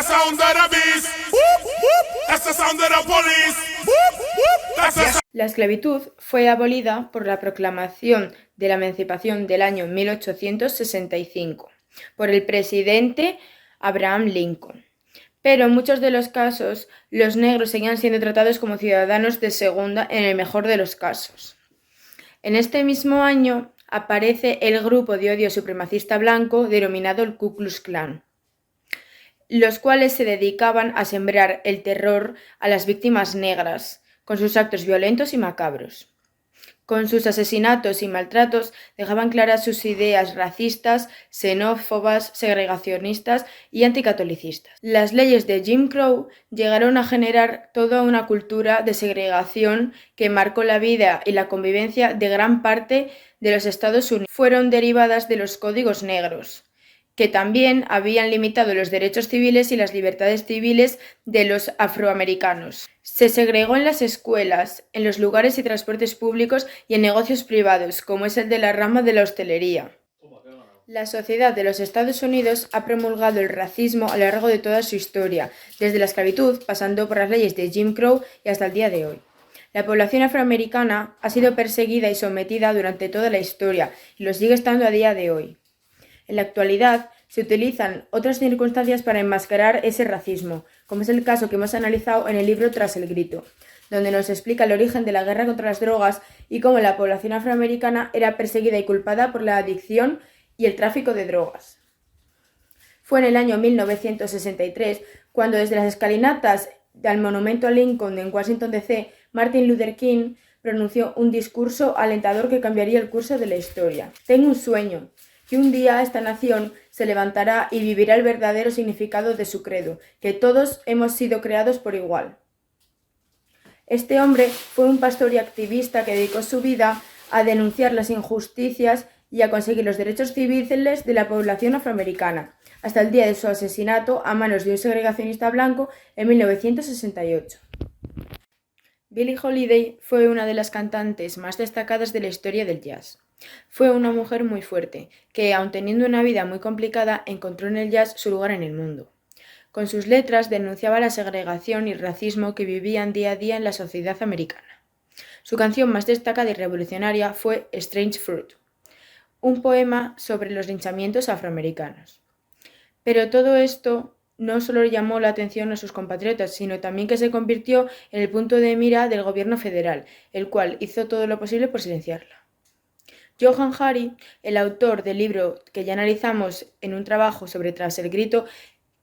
the sound of the beast. Whoop, whoop. That's the sound of the police. Whoop, whoop. That's the sound. La esclavitud fue abolida por la proclamación de la emancipación del año 1865 por el presidente Abraham Lincoln. Pero en muchos de los casos, los negros seguían siendo tratados como ciudadanos de segunda en el mejor de los casos. En este mismo año aparece el grupo de odio supremacista blanco denominado el Ku Klux Klan, los cuales se dedicaban a sembrar el terror a las víctimas negras, con sus actos violentos y macabros. Con sus asesinatos y maltratos dejaban claras sus ideas racistas, xenófobas, segregacionistas y anticatolicistas. Las leyes de Jim Crow llegaron a generar toda una cultura de segregación que marcó la vida y la convivencia de gran parte de los Estados Unidos. Fueron derivadas de los códigos negros, que también habían limitado los derechos civiles y las libertades civiles de los afroamericanos. Se segregó en las escuelas, en los lugares y transportes públicos y en negocios privados, como es el de la rama de la hostelería. La sociedad de los Estados Unidos ha promulgado el racismo a lo largo de toda su historia, desde la esclavitud, pasando por las leyes de Jim Crow y hasta el día de hoy. La población afroamericana ha sido perseguida y sometida durante toda la historia y lo sigue estando a día de hoy. En la actualidad, se utilizan otras circunstancias para enmascarar ese racismo, como es el caso que hemos analizado en el libro Tras el grito, donde nos explica el origen de la guerra contra las drogas y cómo la población afroamericana era perseguida y culpada por la adicción y el tráfico de drogas. Fue en el año 1963 cuando desde las escalinatas del monumento a Lincoln en Washington D.C., Martin Luther King pronunció un discurso alentador que cambiaría el curso de la historia. Tengo un sueño, que un día esta nación se levantará y vivirá el verdadero significado de su credo, que todos hemos sido creados por igual. Este hombre fue un pastor y activista que dedicó su vida a denunciar las injusticias y a conseguir los derechos civiles de la población afroamericana, hasta el día de su asesinato a manos de un segregacionista blanco en 1968. Billie Holiday fue una de las cantantes más destacadas de la historia del jazz. Fue una mujer muy fuerte, que, aun teniendo una vida muy complicada, encontró en el jazz su lugar en el mundo. Con sus letras denunciaba la segregación y racismo que vivían día a día en la sociedad americana. Su canción más destacada y revolucionaria fue Strange Fruit, un poema sobre los linchamientos afroamericanos. Pero todo esto no solo llamó la atención a sus compatriotas, sino también que se convirtió en el punto de mira del gobierno federal, el cual hizo todo lo posible por silenciarla. Johann Hari, el autor del libro que ya analizamos en un trabajo sobre Tras el grito,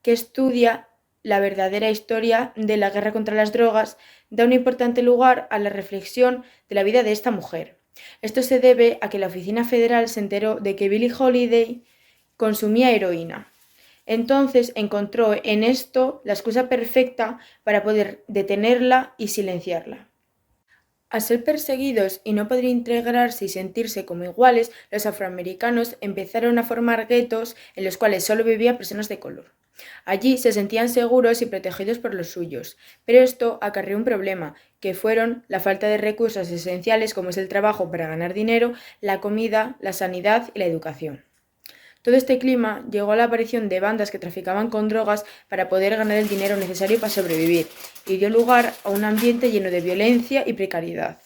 que estudia la verdadera historia de la guerra contra las drogas, da un importante lugar a la reflexión de la vida de esta mujer. Esto se debe a que la Oficina Federal se enteró de que Billie Holiday consumía heroína. Entonces encontró en esto la excusa perfecta para poder detenerla y silenciarla. Al ser perseguidos y no poder integrarse y sentirse como iguales, los afroamericanos empezaron a formar guetos en los cuales solo vivían personas de color. Allí se sentían seguros y protegidos por los suyos, pero esto acarreó un problema, que fueron la falta de recursos esenciales como es el trabajo para ganar dinero, la comida, la sanidad y la educación. Todo este clima llegó a la aparición de bandas que traficaban con drogas para poder ganar el dinero necesario para sobrevivir y dio lugar a un ambiente lleno de violencia y precariedad.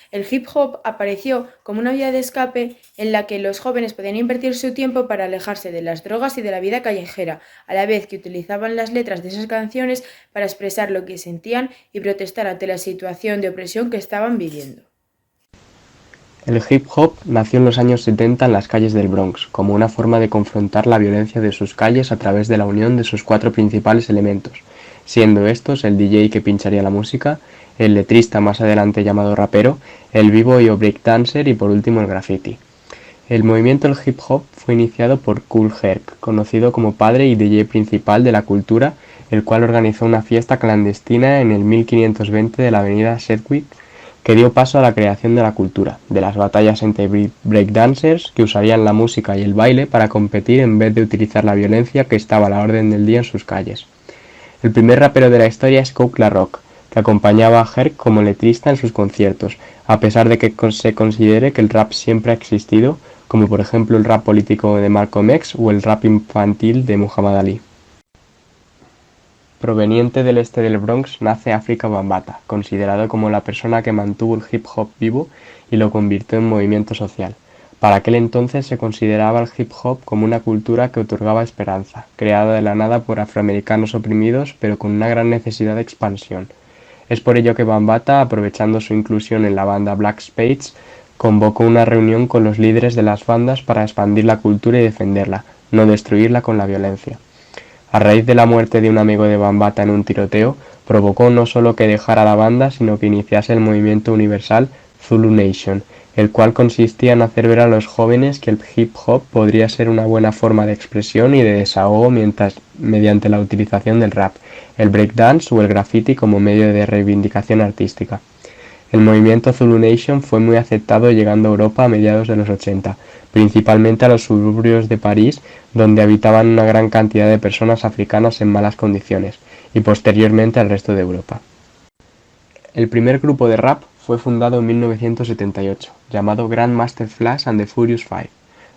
El hip hop apareció como una vía de escape en la que los jóvenes podían invertir su tiempo para alejarse de las drogas y de la vida callejera, a la vez que utilizaban las letras de esas canciones para expresar lo que sentían y protestar ante la situación de opresión que estaban viviendo. El hip hop nació en los años 70 en las calles del Bronx, como una forma de confrontar la violencia de sus calles a través de la unión de sus 4 principales elementos, siendo estos el DJ que pincharía la música, el letrista más adelante llamado rapero, el b-boy o breakdancer y por último el graffiti. El movimiento del hip hop fue iniciado por Kool Herc, conocido como padre y DJ principal de la cultura, el cual organizó una fiesta clandestina en el 1520 de la avenida Sedgwick, que dio paso a la creación de la cultura, de las batallas entre breakdancers que usarían la música y el baile para competir en vez de utilizar la violencia que estaba a la orden del día en sus calles. El primer rapero de la historia es Coke La Rock, que acompañaba a Herc como letrista en sus conciertos, a pesar de que se considere que el rap siempre ha existido, como por ejemplo el rap político de Malcolm X o el rap infantil de Muhammad Ali. Proveniente del este del Bronx nace Afrika Bambaataa, considerado como la persona que mantuvo el hip hop vivo y lo convirtió en movimiento social. Para aquel entonces se consideraba el hip hop como una cultura que otorgaba esperanza, creada de la nada por afroamericanos oprimidos pero con una gran necesidad de expansión. Es por ello que Bambaataa, aprovechando su inclusión en la banda Black Spades, convocó una reunión con los líderes de las bandas para expandir la cultura y defenderla, no destruirla con la violencia. A raíz de la muerte de un amigo de Bambaataa en un tiroteo, provocó no solo que dejara la banda, sino que iniciase el movimiento universal Zulu Nation, el cual consistía en hacer ver a los jóvenes que el hip hop podría ser una buena forma de expresión y de desahogo mediante la utilización del rap, el breakdance o el graffiti como medio de reivindicación artística. El movimiento Zulu Nation fue muy aceptado llegando a Europa a mediados de los 80, principalmente a los suburbios de París, donde habitaban una gran cantidad de personas africanas en malas condiciones, y posteriormente al resto de Europa. El primer grupo de rap fue fundado en 1978, llamado Grandmaster Flash and the Furious Five,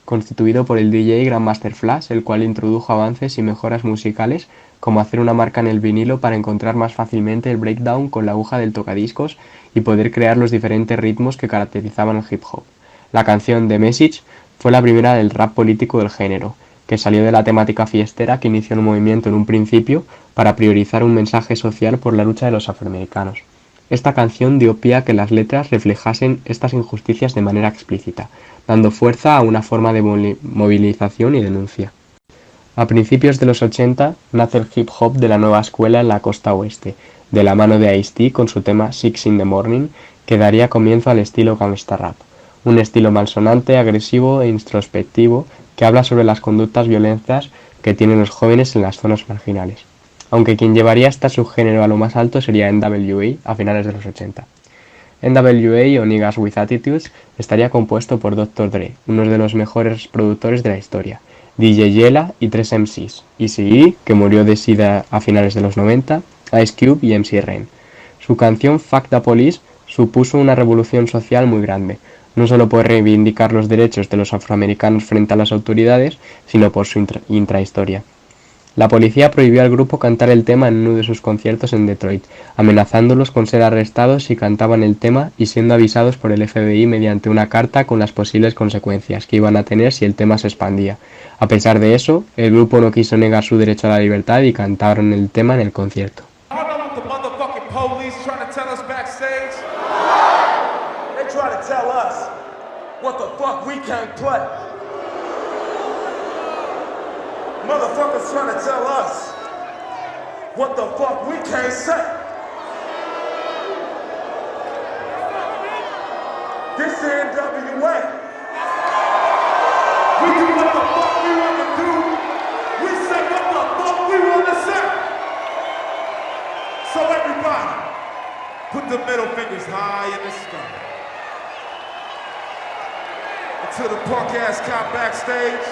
constituido por el DJ Grandmaster Flash, el cual introdujo avances y mejoras musicales, como hacer una marca en el vinilo para encontrar más fácilmente el breakdown con la aguja del tocadiscos y poder crear los diferentes ritmos que caracterizaban el hip hop. La canción The Message fue la primera del rap político del género, que salió de la temática fiestera que inició el movimiento en un principio para priorizar un mensaje social por la lucha de los afroamericanos. Esta canción dio pie a que las letras reflejasen estas injusticias de manera explícita, dando fuerza a una forma de movilización y denuncia. A principios de los 80 nace el hip hop de la nueva escuela en la costa oeste, de la mano de Ice-T con su tema Six in the Morning, que daría comienzo al estilo gangsta rap, un estilo malsonante, agresivo e introspectivo que habla sobre las conductas violentas que tienen los jóvenes en las zonas marginales, aunque quien llevaría este subgénero a lo más alto sería NWA a finales de los 80. NWA o Niggas with Attitudes estaría compuesto por Dr. Dre, uno de los mejores productores de la historia, DJ Yella y 3 MCs, Eazy-E, que murió de SIDA a finales de los 90, Ice Cube y MC Ren. Su canción Fuck the Police supuso una revolución social muy grande, no solo por reivindicar los derechos de los afroamericanos frente a las autoridades, sino por su intrahistoria. La policía prohibió al grupo cantar el tema en uno de sus conciertos en Detroit, amenazándolos con ser arrestados si cantaban el tema y siendo avisados por el FBI mediante una carta con las posibles consecuencias que iban a tener si el tema se expandía. A pesar de eso, el grupo no quiso negar su derecho a la libertad y cantaron el tema en el concierto. Motherfuckers trying to tell us what the fuck we can't say. This NWA. We do what the fuck we want to do. We say what the fuck we want to say. So everybody, put the middle fingers high in the sky. Until the punk ass cop backstage.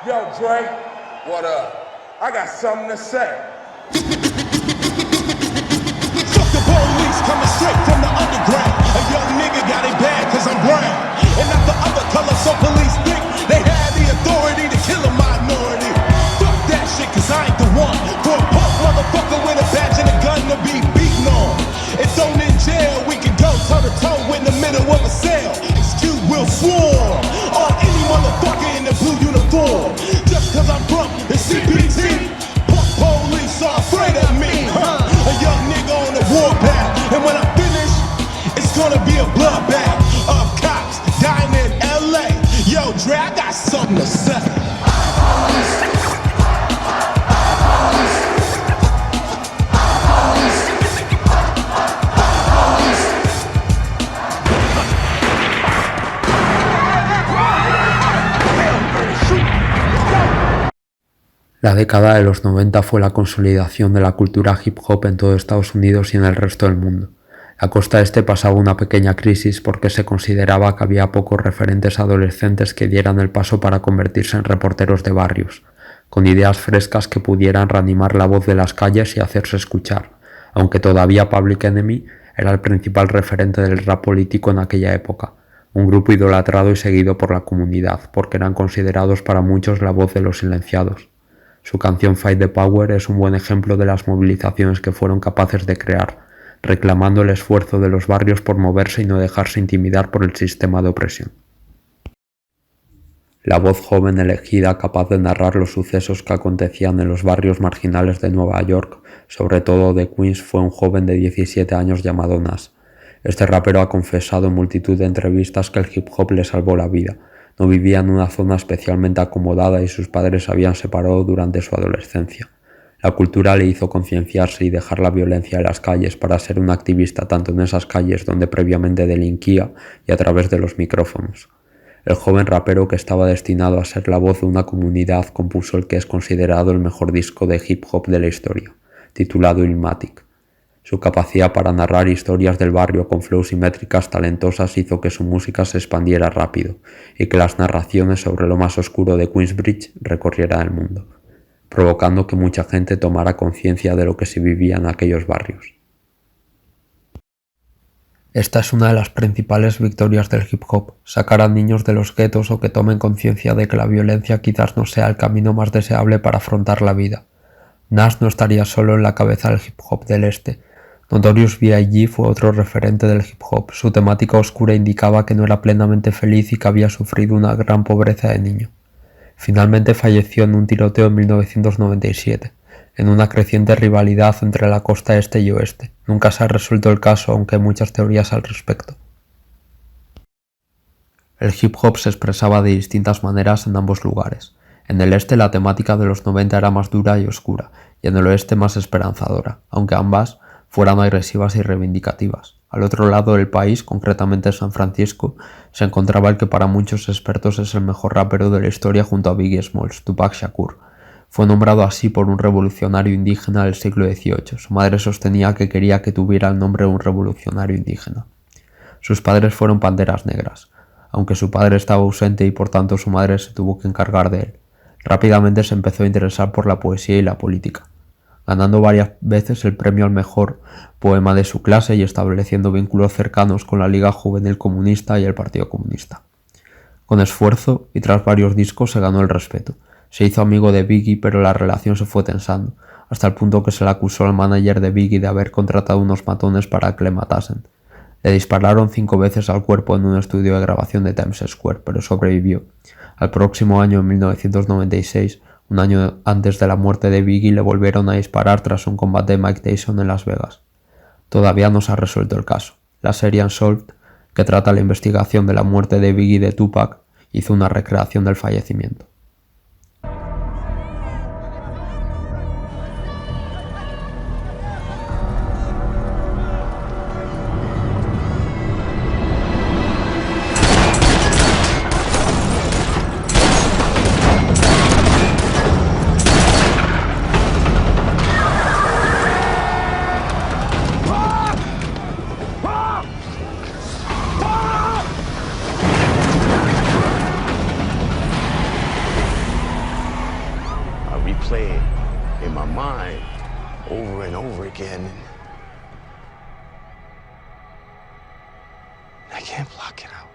Yo, Dre. What up? I got something to say. Fuck the police coming straight from the underground. A young nigga got it bad cause I'm brown. And not the other color, so police think they have the authority to kill a minority. Fuck that shit cause I ain't the one. For a punk motherfucker with a badge and a gun to be beaten on. It's thrown in jail, we can go toe to toe in the middle of a cell. Excuse will swarm on any motherfucker in the blue uniform. Just cause I'm from the CPT, punk police are afraid of me, huh? A young nigga on the warpath, and when I finish, it's gonna be a bloodbath of cops dying in LA. Yo, Dre, I got something to say. La década de los 90 fue la consolidación de la cultura hip hop en todo Estados Unidos y en el resto del mundo. La costa este pasaba una pequeña crisis porque se consideraba que había pocos referentes adolescentes que dieran el paso para convertirse en reporteros de barrios. con ideas frescas que pudieran reanimar la voz de las calles y hacerse escuchar, aunque todavía Public Enemy era el principal referente del rap político en aquella época, un grupo idolatrado y seguido por la comunidad, porque eran considerados para muchos la voz de los silenciados. Su canción Fight the Power es un buen ejemplo de las movilizaciones que fueron capaces de crear, reclamando el esfuerzo de los barrios por moverse y no dejarse intimidar por el sistema de opresión. La voz joven elegida capaz de narrar los sucesos que acontecían en los barrios marginales de Nueva York, sobre todo de Queens, fue un joven de 17 años llamado Nas. Este rapero ha confesado en multitud de entrevistas que el hip hop le salvó la vida. No vivía en una zona especialmente acomodada y sus padres se habían separado durante su adolescencia. La cultura le hizo concienciarse y dejar la violencia en las calles para ser un activista tanto en esas calles donde previamente delinquía y a través de los micrófonos. El joven rapero, que estaba destinado a ser la voz de una comunidad, compuso el que es considerado el mejor disco de hip hop de la historia, titulado Illmatic. Su capacidad para narrar historias del barrio con flows y métricas talentosas hizo que su música se expandiera rápido y que las narraciones sobre lo más oscuro de Queensbridge recorrieran el mundo, provocando que mucha gente tomara conciencia de lo que se vivía en aquellos barrios. Esta es una de las principales victorias del hip hop, sacar a niños de los guetos o que tomen conciencia de que la violencia quizás no sea el camino más deseable para afrontar la vida. Nas no estaría solo en la cabeza del hip hop del este. Notorious B.I.G. fue otro referente del hip hop. Su temática oscura indicaba que no era plenamente feliz y que había sufrido una gran pobreza de niño. Finalmente falleció en un tiroteo en 1997, en una creciente rivalidad entre la costa este y oeste. Nunca se ha resuelto el caso, aunque hay muchas teorías al respecto. El hip hop se expresaba de distintas maneras en ambos lugares. En el este la temática de los 90 era más dura y oscura, y en el oeste más esperanzadora, aunque ambas fueran agresivas y reivindicativas. Al otro lado del país, concretamente en San Francisco, se encontraba el que para muchos expertos es el mejor rapero de la historia junto a Biggie Smalls, Tupac Shakur. Fue nombrado así por un revolucionario indígena del siglo XVIII. Su madre sostenía que quería que tuviera el nombre de un revolucionario indígena. Sus padres fueron panteras negras, aunque su padre estaba ausente y por tanto su madre se tuvo que encargar de él. Rápidamente se empezó a interesar por la poesía y la política, ganando varias veces el premio al mejor poema de su clase y estableciendo vínculos cercanos con la Liga Juvenil Comunista y el Partido Comunista. Con esfuerzo y tras varios discos se ganó el respeto. Se hizo amigo de Biggie, pero la relación se fue tensando, hasta el punto que se le acusó al manager de Biggie de haber contratado unos matones para que le matasen. Le dispararon 5 veces al cuerpo en un estudio de grabación de Times Square, pero sobrevivió. Al próximo año, en 1996, un año antes de la muerte de Biggie, le volvieron a disparar tras un combate de Mike Tyson en Las Vegas. Todavía no se ha resuelto el caso. La serie Unsolved, que trata la investigación de la muerte de Biggie y de Tupac, hizo una recreación del fallecimiento. Play it in my mind over and over again. I can't block it out.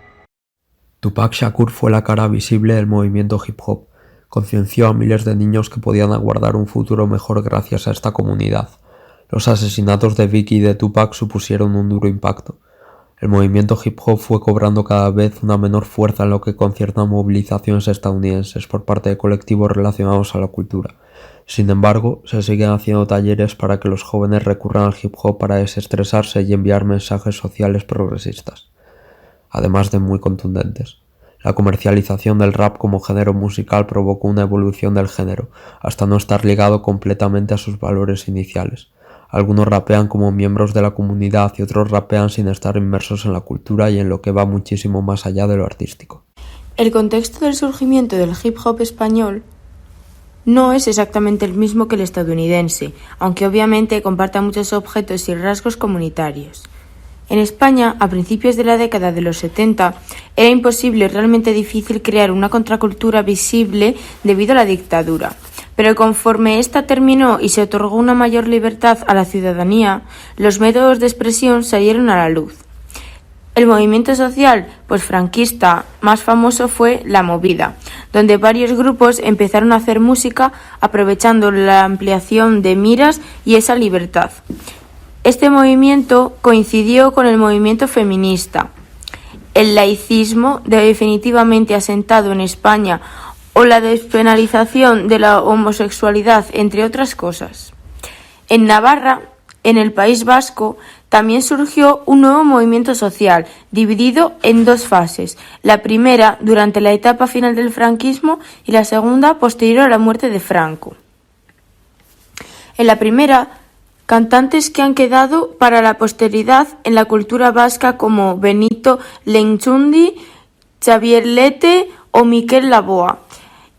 Tupac Shakur fue la cara visible del movimiento hip hop. Concienció a miles de niños que podían aguardar un futuro mejor gracias a esta comunidad. Los asesinatos de Biggie y de Tupac supusieron un duro impacto. El movimiento hip hop fue cobrando cada vez una menor fuerza en lo que concierne a movilizaciones estadounidenses por parte de colectivos relacionados a la cultura. Sin embargo, se siguen haciendo talleres para que los jóvenes recurran al hip hop para desestresarse y enviar mensajes sociales progresistas, además de muy contundentes. La comercialización del rap como género musical provocó una evolución del género, hasta no estar ligado completamente a sus valores iniciales. Algunos rapean como miembros de la comunidad y otros rapean sin estar inmersos en la cultura y en lo que va muchísimo más allá de lo artístico. El contexto del surgimiento del hip hop español no es exactamente el mismo que el estadounidense, aunque obviamente comparta muchos objetos y rasgos comunitarios. En España, a principios de la década de los 70, era imposible y realmente difícil crear una contracultura visible debido a la dictadura. pero conforme esta terminó y se otorgó una mayor libertad a la ciudadanía, los métodos de expresión salieron a la luz. El movimiento social posfranquista más famoso fue la Movida, donde varios grupos empezaron a hacer música aprovechando la ampliación de miras y esa libertad. Este movimiento coincidió con el movimiento feminista, el laicismo definitivamente asentado en España o la despenalización de la homosexualidad, entre otras cosas. En Navarra, en el País Vasco, también surgió un nuevo movimiento social, dividido en dos fases, la primera durante la etapa final del franquismo y la segunda posterior a la muerte de Franco. En la primera, cantantes que han quedado para la posteridad en la cultura vasca como Benito Lertxundi, Xavier Lete o Miquel Laboa.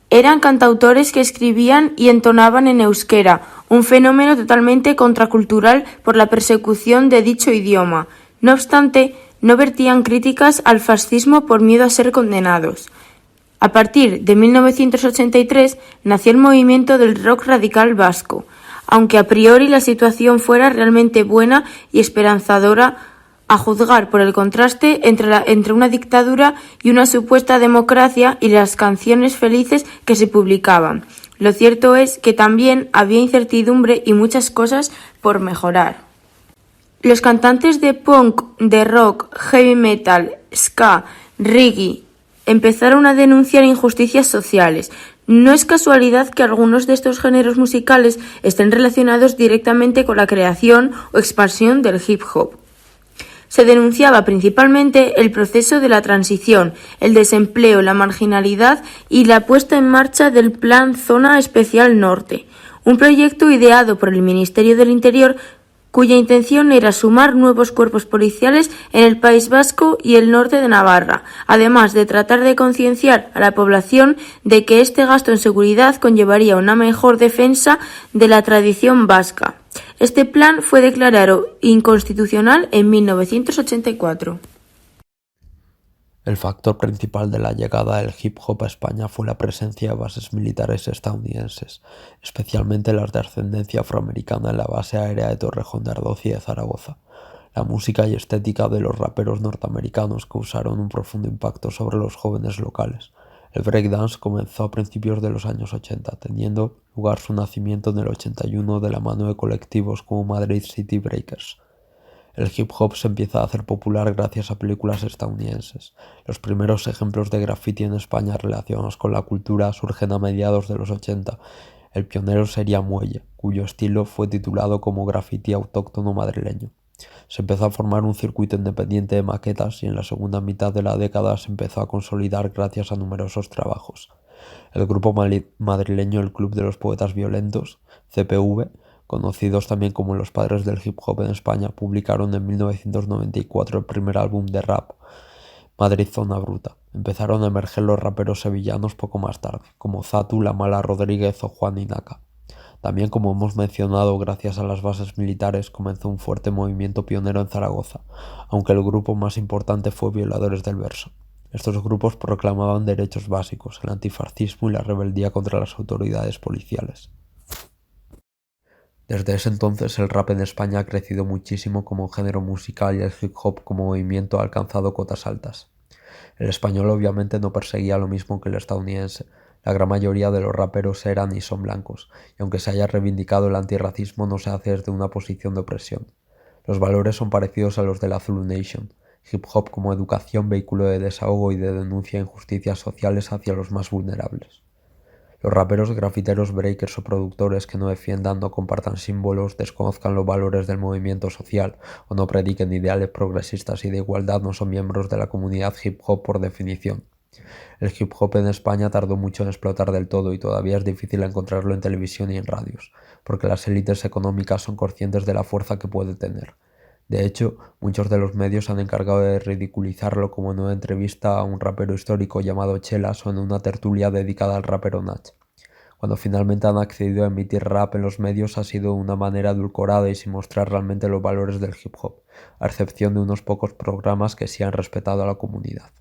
Eran cantautores que escribían y entonaban en euskera, un fenómeno totalmente contracultural por la persecución de dicho idioma. No obstante, no vertían críticas al fascismo por miedo a ser condenados. A partir de 1983 nació el movimiento del rock radical vasco, aunque a priori la situación fuera realmente buena y esperanzadora, a juzgar por el contraste entre una dictadura y una supuesta democracia y las canciones felices que se publicaban. Lo cierto es que también había incertidumbre y muchas cosas por mejorar. Los cantantes de punk, de rock, heavy metal, ska, reggae empezaron a denunciar injusticias sociales. No es casualidad que algunos de estos géneros musicales estén relacionados directamente con la creación o expansión del hip hop. Se denunciaba principalmente el proceso de la transición, el desempleo, la marginalidad y la puesta en marcha del Plan Zona Especial Norte, un proyecto ideado por el Ministerio del Interior cuya intención era sumar nuevos cuerpos policiales en el País Vasco y el norte de Navarra, además de tratar de concienciar a la población de que este gasto en seguridad conllevaría una mejor defensa de la tradición vasca. Este plan fue declarado inconstitucional en 1984. El factor principal de la llegada del hip hop a España fue la presencia de bases militares estadounidenses, especialmente las de ascendencia afroamericana en la base aérea de Torrejón de Ardoz y de Zaragoza. La música y estética de los raperos norteamericanos causaron un profundo impacto sobre los jóvenes locales. El breakdance comenzó a principios de los años 80, teniendo lugar su nacimiento en el 81 de la mano de colectivos como Madrid City Breakers. El hip hop se empieza a hacer popular gracias a películas estadounidenses. Los primeros ejemplos de graffiti en España relacionados con la cultura surgen a mediados de los 80. El pionero sería Muelle, cuyo estilo fue titulado como graffiti autóctono madrileño. Se empezó a formar un circuito independiente de maquetas y en la segunda mitad de la década se empezó a consolidar gracias a numerosos trabajos. El grupo madrileño El Club de los Poetas Violentos, CPV, conocidos también como los padres del hip hop en España, publicaron en 1994 el primer álbum de rap, Madrid Zona Bruta. Empezaron a emerger los raperos sevillanos poco más tarde, como Zatu, La Mala Rodríguez o Juan Inaca. También, como hemos mencionado, gracias a las bases militares comenzó un fuerte movimiento pionero en Zaragoza, aunque el grupo más importante fue Violadores del Verso. Estos grupos proclamaban derechos básicos, el antifascismo y la rebeldía contra las autoridades policiales. Desde ese entonces el rap en España ha crecido muchísimo como género musical y el hip hop como movimiento ha alcanzado cotas altas. El español obviamente no perseguía lo mismo que el estadounidense. La gran mayoría de los raperos eran y son blancos, y aunque se haya reivindicado el antirracismo no se hace desde una posición de opresión. Los valores son parecidos a los de la Zulu Nation. Hip hop como educación, vehículo de desahogo y de denuncia de injusticias sociales hacia los más vulnerables. Los raperos, grafiteros, breakers o productores que no defiendan, no compartan símbolos, desconozcan los valores del movimiento social o no prediquen ideales progresistas y de igualdad no son miembros de la comunidad hip hop por definición. El hip hop en España tardó mucho en explotar del todo y todavía es difícil encontrarlo en televisión y en radios, porque las élites económicas son conscientes de la fuerza que puede tener. De hecho, muchos de los medios han encargado de ridiculizarlo como en una entrevista a un rapero histórico llamado Chelas o en una tertulia dedicada al rapero Nach. Cuando finalmente han accedido a emitir rap en los medios ha sido de una manera edulcorada y sin mostrar realmente los valores del hip hop, a excepción de unos pocos programas que sí han respetado a la comunidad.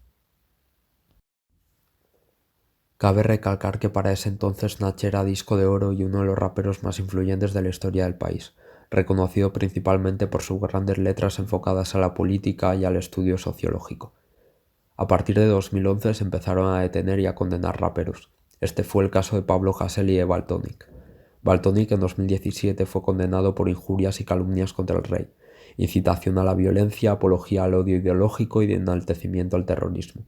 Cabe recalcar que para ese entonces Nach era disco de oro y uno de los raperos más influyentes de la historia del país, reconocido principalmente por sus grandes letras enfocadas a la política y al estudio sociológico. A partir de 2011 se empezaron a detener y a condenar raperos. Este fue el caso de Pablo Hasél y de Valtonyc. Valtonyc en 2017 fue condenado por injurias y calumnias contra el rey, incitación a la violencia, apología al odio ideológico y de enaltecimiento al terrorismo.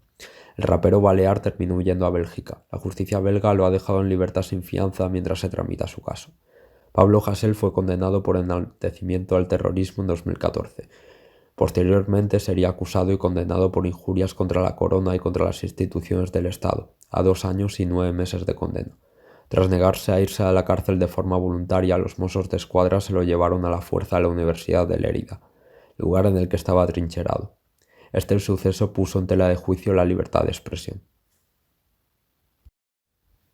El rapero balear terminó huyendo a Bélgica. La justicia belga lo ha dejado en libertad sin fianza mientras se tramita su caso. Pablo Hasél fue condenado por enaltecimiento al terrorismo en 2014. Posteriormente sería acusado y condenado por injurias contra la corona y contra las instituciones del Estado, a 2 años y 9 meses de condena. Tras negarse a irse a la cárcel de forma voluntaria, los Mossos de Escuadra se lo llevaron a la fuerza a la Universidad de Lérida, lugar en el que estaba atrincherado. Este suceso puso en tela de juicio la libertad de expresión.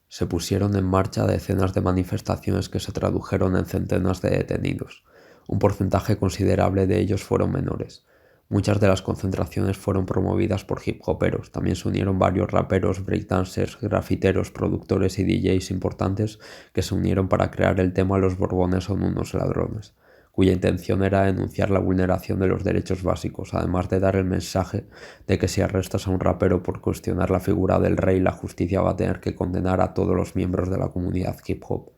Se pusieron en marcha decenas de manifestaciones que se tradujeron en centenas de detenidos. Un porcentaje considerable de ellos fueron menores. Muchas de las concentraciones fueron promovidas por hip hoperos. También se unieron varios raperos, breakdancers, grafiteros, productores y DJs importantes que se unieron para crear el tema Los Borbones son unos ladrones, cuya intención era denunciar la vulneración de los derechos básicos, además de dar el mensaje de que si arrestas a un rapero por cuestionar la figura del rey, la justicia va a tener que condenar a todos los miembros de la comunidad hip hop,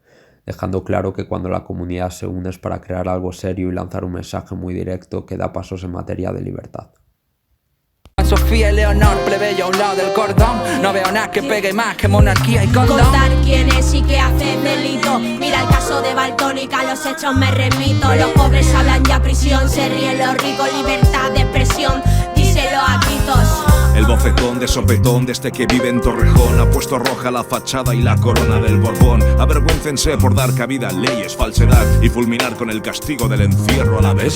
dejando claro que cuando la comunidad se une es para crear algo serio y lanzar un mensaje muy directo que da pasos en materia de libertad. Sofía y Leonor, plebeyo a un lado del cordón. No veo nada que pegue más que monarquía y condón. Contar quién es y qué hace delito. Mira el caso de Valtonyc, a los hechos me remito. Los pobres hablan ya prisión, se ríen los ricos, libertad de expresión, díselo a gritos. El bofetón de sopetón de este que vive en Torrejón ha puesto roja la fachada y la corona del Borbón. Avergüéncense por dar cabida a leyes, falsedad y fulminar con el castigo del encierro a la vez.